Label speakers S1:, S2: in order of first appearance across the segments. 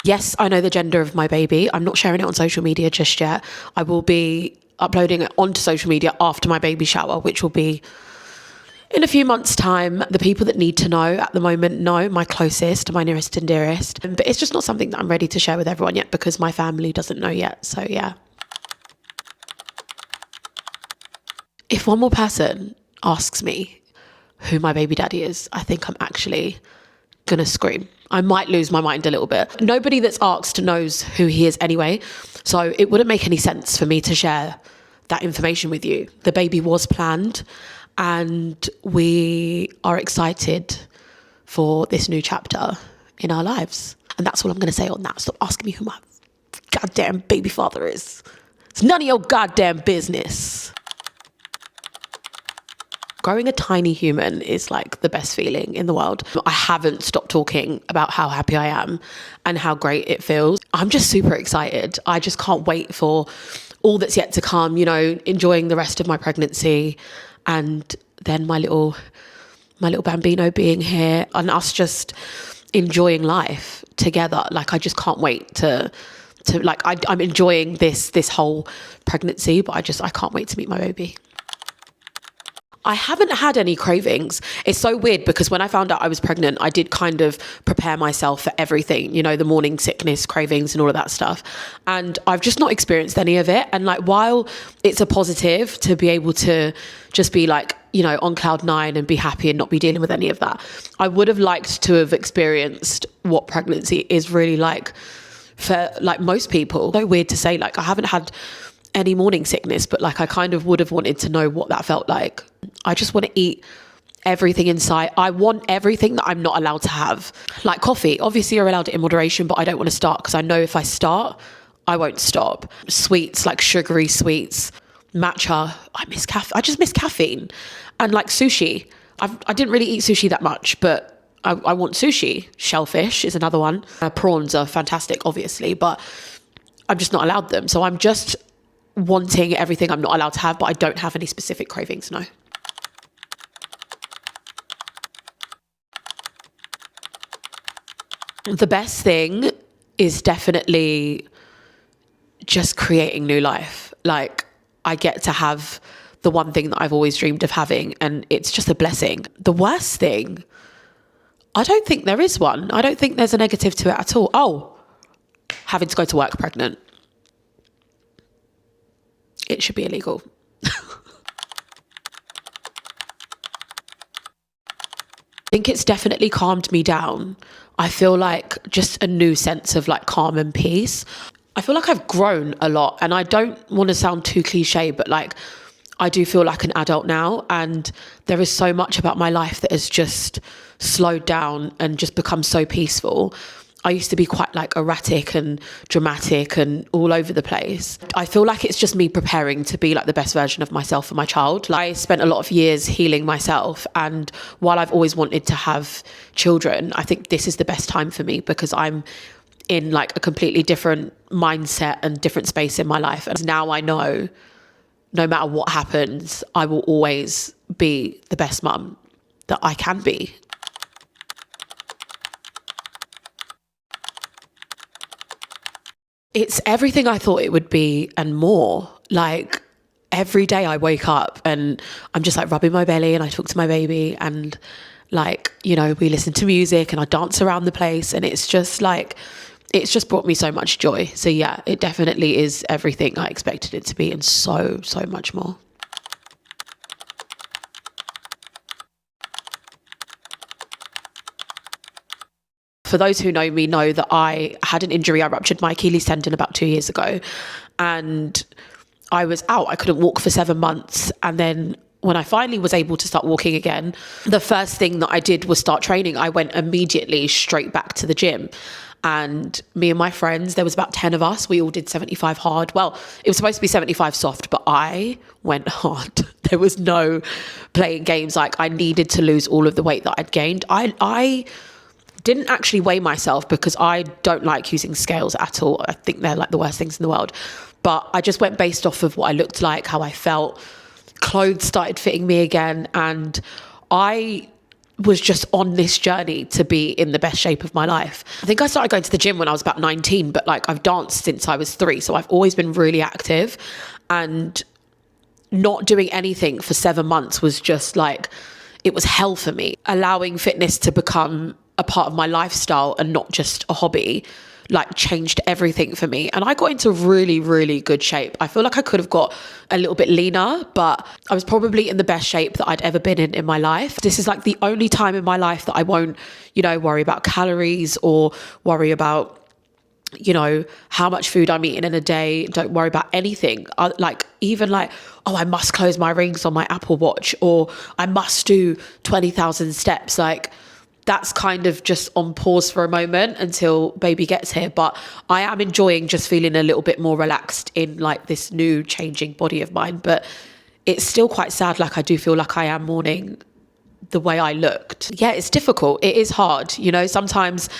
S1: Yes, I know the gender of my baby. I'm not sharing it on social media just yet. I will be uploading it onto social media after my baby shower, which will be in a few months' time. The people that need to know at the moment know, my closest, my nearest and dearest. But it's just not something that I'm ready to share with everyone yet because my family doesn't know yet. So yeah. If one more person asks me who my baby daddy is, I think I'm actually gonna scream. I might lose my mind a little bit. Nobody that's asked knows who he is anyway, so it wouldn't make any sense for me to share that information with you. The baby was planned and we are excited for this new chapter in our lives. And that's all I'm gonna say on that. Stop asking me who my goddamn baby father is. It's none of your goddamn business. Growing a tiny human is like the best feeling in the world. I haven't stopped talking about how happy I am and how great it feels. I'm just super excited. I just can't wait for all that's yet to come, you know, enjoying the rest of my pregnancy and then my little bambino being here and us just enjoying life together. Like, I just can't wait to like, I'm enjoying this whole pregnancy, but I can't wait to meet my baby. I haven't had any cravings. It's so weird because when I found out I was pregnant, I did kind of prepare myself for everything, you know, the morning sickness, cravings and all of that stuff. And I've just not experienced any of it. And like, while it's a positive to be able to just be like, you know, on cloud nine and be happy and not be dealing with any of that, I would have liked to have experienced what pregnancy is really like for like most people. So weird to say, like, I haven't had any morning sickness, but like, I kind of would have wanted to know what that felt like. I just want to eat everything in sight. I want everything that I'm not allowed to have. Like coffee, obviously you're allowed it in moderation, but I don't want to start because I know if I start, I won't stop. Sweets, like sugary sweets, matcha. I miss caffeine. I just miss caffeine. And like sushi. I didn't really eat sushi that much, but I want sushi. Shellfish is another one. Prawns are fantastic, obviously, but I'm just not allowed them. So I'm just wanting everything I'm not allowed to have, but I don't have any specific cravings, no. The best thing is definitely just creating new life. Like, I get to have the one thing that I've always dreamed of having, and it's just a blessing. The worst thing, I don't think there is one. I don't think there's a negative to it at all. Oh, having to go to work pregnant. It should be illegal. I think it's definitely calmed me down. I feel like just a new sense of like calm and peace. I feel like I've grown a lot, and I don't want to sound too cliche, but like, I do feel like an adult now, and there is so much about my life that has just slowed down and just become so peaceful. I used to be quite like erratic and dramatic and all over the place. I feel like it's just me preparing to be like the best version of myself for my child. Like, I spent a lot of years healing myself, and while I've always wanted to have children, I think this is the best time for me because I'm in like a completely different mindset and different space in my life. And now I know no matter what happens, I will always be the best mum that I can be. It's everything I thought it would be and more. Like, every day I wake up and I'm just like rubbing my belly and I talk to my baby and like, you know, we listen to music and I dance around the place, and it's just like, it's just brought me so much joy. So yeah, it definitely is everything I expected it to be and so, so much more. For those who know me know that I had an injury. I ruptured my Achilles tendon about 2 years ago, and I was out. I couldn't walk for 7 months. And then when I finally was able to start walking again, the first thing that I did was start training. I went immediately straight back to the gym. And me and my friends, there was about 10 of us, we all did 75 hard. Well, it was supposed to be 75 soft, but I went hard. There was no playing games. Like, I needed to lose all of the weight that I'd gained. I didn't actually weigh myself because I don't like using scales at all. I think they're like the worst things in the world. But I just went based off of what I looked like, how I felt. Clothes started fitting me again. And I was just on this journey to be in the best shape of my life. I think I started going to the gym when I was about 19, but like I've danced since I was 3. So I've always been really active, and not doing anything for 7 months was just like, it was hell for me. Allowing fitness to become a part of my lifestyle and not just a hobby, like changed everything for me. And I got into really, really good shape. I feel like I could have got a little bit leaner, but I was probably in the best shape that I'd ever been in my life. This is like the only time in my life that I won't, worry about calories or worry about, how much food I'm eating in a day. Don't worry about anything. I must close my rings on my Apple Watch, or I must do 20,000 steps. Like, that's kind of just on pause for a moment until baby gets here. But I am enjoying just feeling a little bit more relaxed in like this new changing body of mine. But it's still quite sad. Like, I do feel like I am mourning the way I looked. Yeah, it's difficult. It is hard. Sometimes,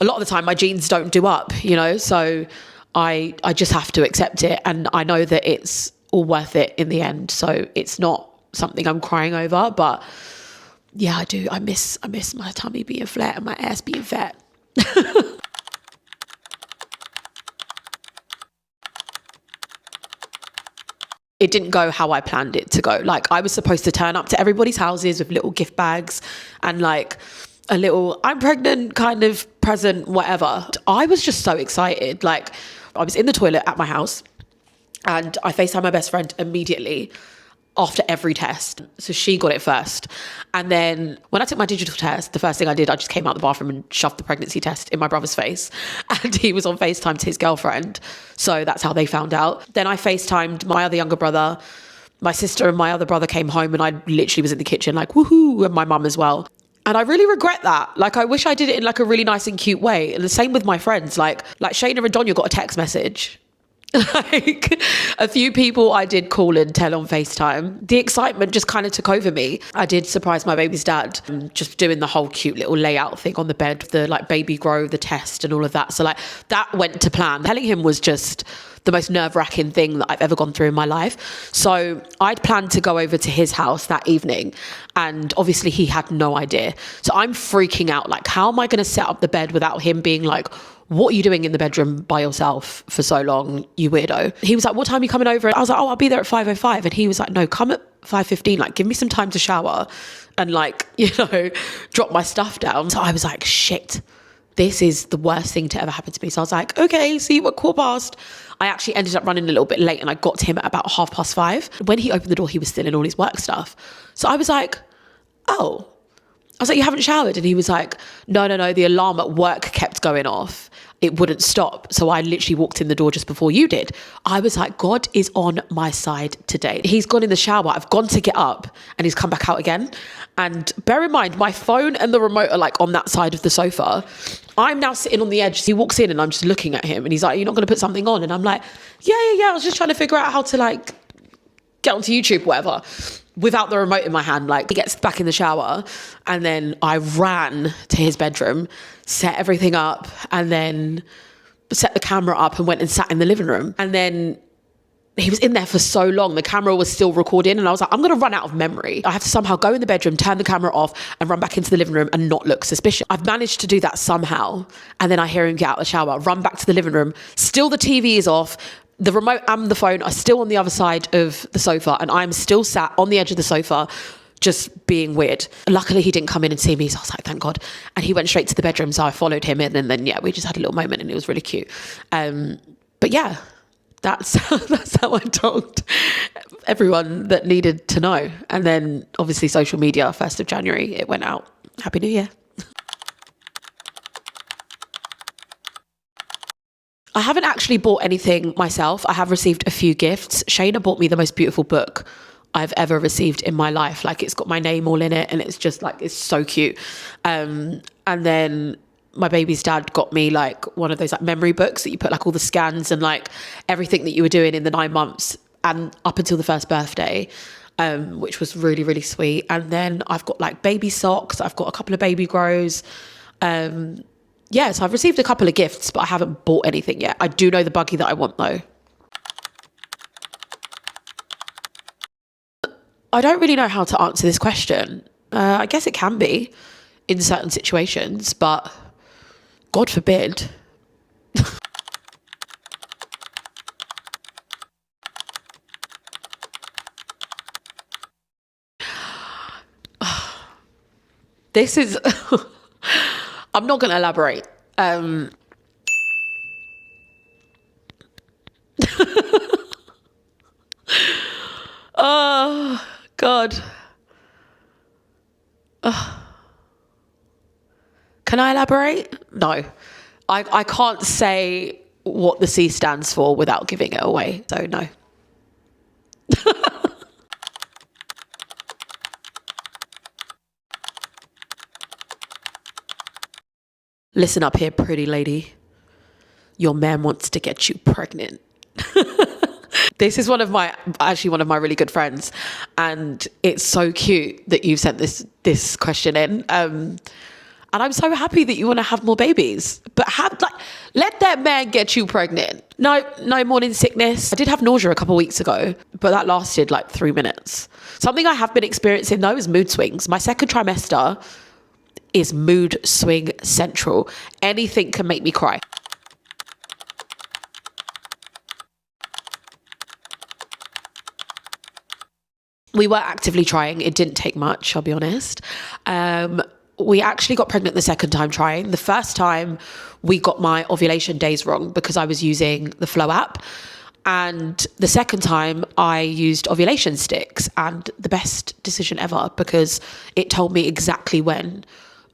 S1: a lot of the time, my genes don't do up, so I just have to accept it. And I know that it's all worth it in the end. So it's not something I'm crying over, but yeah, I do. I miss my tummy being flat and my ass being fat. It didn't go how I planned it to go. Like, I was supposed to turn up to everybody's houses with little gift bags and like a little I'm pregnant kind of present, whatever. I was just so excited. Like, I was in the toilet at my house and I FaceTimed my best friend immediately after every test. So she got it first. And then when I took my digital test, the first thing I did, I just came out the bathroom and shoved the pregnancy test in my brother's face. And he was on FaceTime to his girlfriend. So that's how they found out. Then I FaceTimed my other younger brother. My sister and my other brother came home and I literally was in the kitchen like, woohoo, and my mum as well. And I really regret that. Like, I wish I did it in like a really nice and cute way. And the same with my friends. Like Shayna and Donya got a text message. Like, a few people I did call and tell on FaceTime. The excitement just kind of took over me. I did surprise my baby's dad, just doing the whole cute little layout thing on the bed, the like baby grow, the test and all of that. So like that went to plan. Telling him was just the most nerve-wracking thing that I've ever gone through in my life. So I'd planned to go over to his house that evening, and obviously he had no idea. So I'm freaking out. Like, how am I going to set up the bed without him being like, what are you doing in the bedroom by yourself for so long, you weirdo? He was like, what time are you coming over? And I was like, oh, I'll be there at 5:05. And he was like, no, come at 5:15. Like, give me some time to shower and like, drop my stuff down. So I was like, shit, this is the worst thing to ever happen to me. So I was like, okay, see you at 5:15. I actually ended up running a little bit late and I got to him at about 5:30. When he opened the door, he was still in all his work stuff. So I was like, oh. I was like, you haven't showered? And he was like, no, the alarm at work kept going off. It wouldn't stop. So I literally walked in the door just before you did. I was like, God is on my side today. He's gone in the shower. I've gone to get up and he's come back out again. And bear in mind, my phone and the remote are like on that side of the sofa. I'm now sitting on the edge. He walks in and I'm just looking at him and he's like, you're not going to put something on? And I'm like, yeah. I was just trying to figure out how to like get onto YouTube, whatever, without the remote in my hand. Like, he gets back in the shower and then I ran to his bedroom, set everything up, and then set the camera up and went and sat in the living room. And then he was in there for so long, the camera was still recording, and I was like, I'm going to run out of memory. I have to somehow go in the bedroom, turn the camera off and run back into the living room and not look suspicious. I've managed to do that somehow. And then I hear him get out of the shower, run back to the living room. Still the TV is off. The remote and the phone are still on the other side of the sofa, and I'm still sat on the edge of the sofa just being weird. Luckily, he didn't come in and see me, so I was like, thank God. And he went straight to the bedroom, so I followed him in, and then, yeah, we just had a little moment, and it was really cute. But yeah, that's how I told everyone that needed to know. And then, obviously, social media, 1st of January, it went out. Happy New Year. I haven't actually bought anything myself. I have received a few gifts. Shayna bought me the most beautiful book I've ever received in my life. Like, it's got my name all in it and it's just like, it's so cute. And then my baby's dad got me like one of those like memory books that you put like all the scans and like everything that you were doing in the 9 months and up until the first birthday, which was really, really sweet. And then I've got like baby socks. I've got a couple of baby grows. Yeah, so I've received a couple of gifts, but I haven't bought anything yet. I do know the buggy that I want though. I don't really know how to answer this question. I guess it can be in certain situations, but God forbid. This is, I'm not going to elaborate. Oh, God. Can I elaborate? No. I can't say what the C stands for without giving it away. So no. Listen up here, pretty lady. Your man wants to get you pregnant. This is one of my really good friends, and it's so cute that you've sent this question in. And I'm so happy that you want to have more babies, but let that man get you pregnant. No morning sickness. I did have nausea a couple of weeks ago, but that lasted like 3 minutes. Something I have been experiencing though is mood swings. My second trimester is mood swing central. Anything can make me cry. We were actively trying. It didn't take much, I'll be honest. We actually got pregnant the second time trying. The first time we got my ovulation days wrong because I was using the Flow app. And the second time I used ovulation sticks, and the best decision ever because it told me exactly when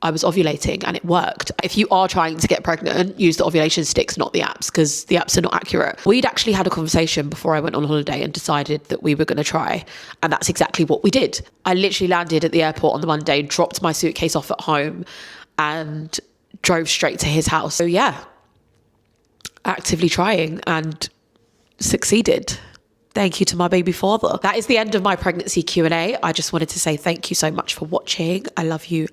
S1: I was ovulating and it worked. If you are trying to get pregnant, use the ovulation sticks, not the apps, because the apps are not accurate. We'd actually had a conversation before I went on holiday and decided that we were going to try. And that's exactly what we did. I literally landed at the airport on the Monday, dropped my suitcase off at home and drove straight to his house. So yeah, actively trying and succeeded. Thank you to my baby father. That is the end of my pregnancy Q&A. I just wanted to say thank you so much for watching. I love you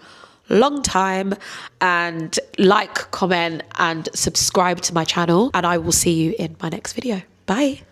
S1: long time, and like, comment and subscribe to my channel, and I will see you in my next video. Bye.